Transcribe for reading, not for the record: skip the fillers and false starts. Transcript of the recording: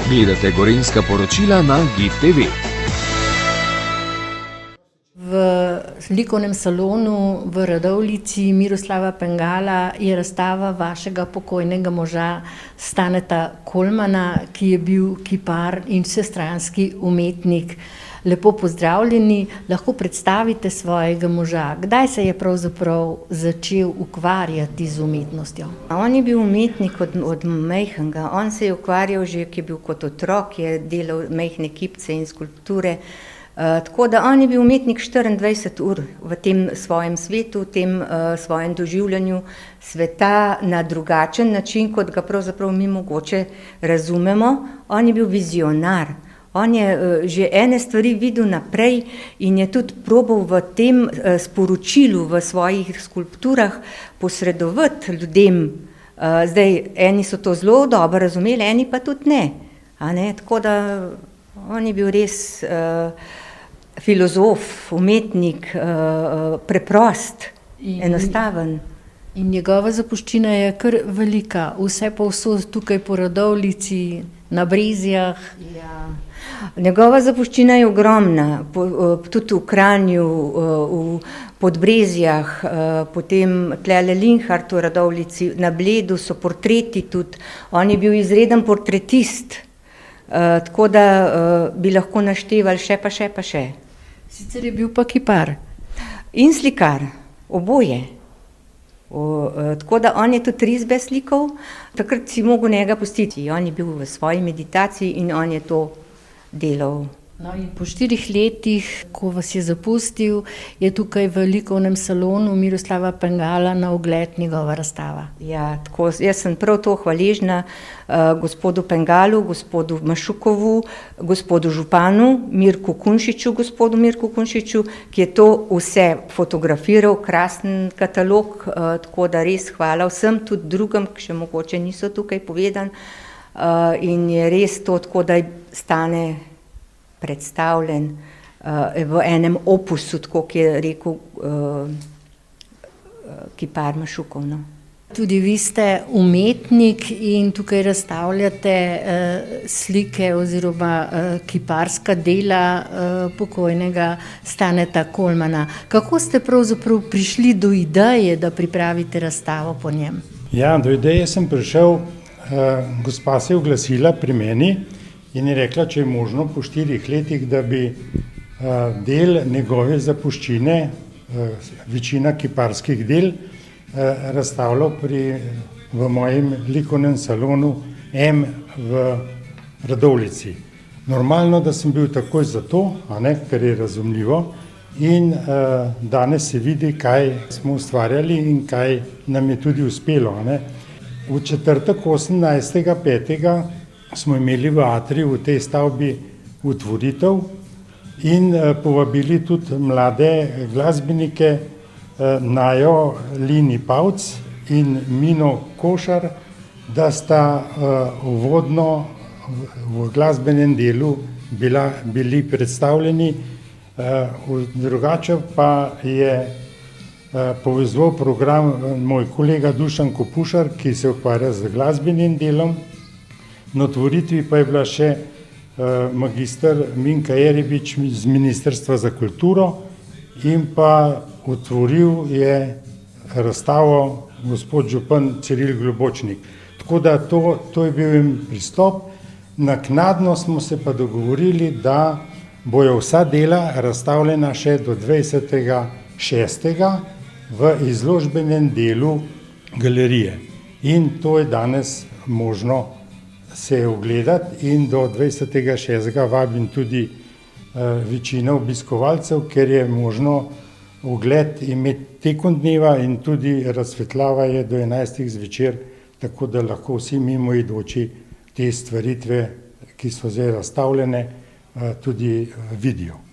Gledate Gorenjska poročila na GIF TV. V likovnem salonu v Radovljici Miroslava Pengala je razstava vašega pokojnega moža Staneta Kolmana, ki je bil kipar in vsestranski umetnik. Lepo pozdravljeni, lahko predstavite svojega moža. Kdaj se je pravzaprav začel ukvarjati z umetnostjo? On je bil umetnik od majhnega. On se je ukvarjal že, ki je bil kot otrok, je delal majhne kipce in skulpture. Tako da on je bil umetnik 24 ur v tem svojem svetu, v tem svojem doživljanju sveta na drugačen način, kot ga pravzaprav mi mogoče razumemo. On je bil vizionar. On je že ene stvari videl naprej in je tudi probal v tem sporočilu, v svojih skulpturah posredovati ljudem. Zdaj, eni so to zelo dobro razumeli, eni pa tudi ne. Tako da on je bil res filozof, umetnik, preprost, enostaven. In njegova zapuščina je kar velika, vse povsod tukaj po Radovljici, na Brezjah. Ja. Njegova zapuščina je ogromna, tudi v Kranju, v Podbrezjah, potem tlele Linhartu v Radovljici, na Bledu so portreti tudi. On je bil izreden portretist, tako da bi lahko naštevali še pa še. Sicer je bil pa kipar. In slikar, oboje. Tako da on je tudi risbe slikal, takrat si mogel njega pustiti. On je bil v svoji meditaciji in on je to delal. No, in po 4 letih, ko vas je zapustil, je tukaj v likovnem salonu Miroslava Pengala na ogled njegova razstava. Ja, tako, jaz sem prav to hvaležna gospodu Pengalu, gospodu Mašukovu, gospodu županu gospodu Mirku Kunšiču, ki je to vse fotografiral, krasen katalog, tako da res hvala vsem, tudi drugim, ki še mogoče niso tukaj povedani. In je res to tako, da stane predstavljen v enem opusu, tako kot je rekel kipar Mašukov. Tudi vi ste umetnik in tukaj razstavljate slike oziroma kiparska dela pokojnega Staneta Kolmana. Kako ste pravzaprav prišli do ideje, da pripravite razstavo po njem? Ja, do ideje sem prišel, gospa se je oglasila pri meni in je rekla, če je možno po 4 letih, da bi del njegove zapuščine, večina kiparskih del, razstavljal v mojem likovnem salonu M v Radovljici. Normalno, da sem bil takoj za to, ker je razumljivo, in danes se vidi, kaj smo ustvarjali in kaj nam je tudi uspelo. V četrtek 18.5. smo imeli v atriju v tej stavbi otvoritev in povabili tudi mlade glasbenike Najo Lini Pavc in Mino Košar, da sta uvodno v glasbenem delu bili predstavljeni. Drugače pa je povezoval program moj kolega Dušan Kopušar, ki se ukvarja z glasbenim delom. Na otvoritvi pa je bila še magister Minka Jerebič z Ministrstva za kulturo in pa otvoril je razstavo gospod župan Ciril Globočnik. Tako da to je bil pristop. Naknadno smo se pa dogovorili, da bojo vsa dela razstavljena še do 20.6. v izložbenem delu galerije. In to je danes možno se ogledati in do 20.6. vabim tudi večino obiskovalcev, ker je možno ogled imeti tekom dneva in tudi razsvetljava je do 11. zvečer, tako da lahko vsi mimoidoči te stvaritve, ki so zdaj razstavljene, tudi vidijo.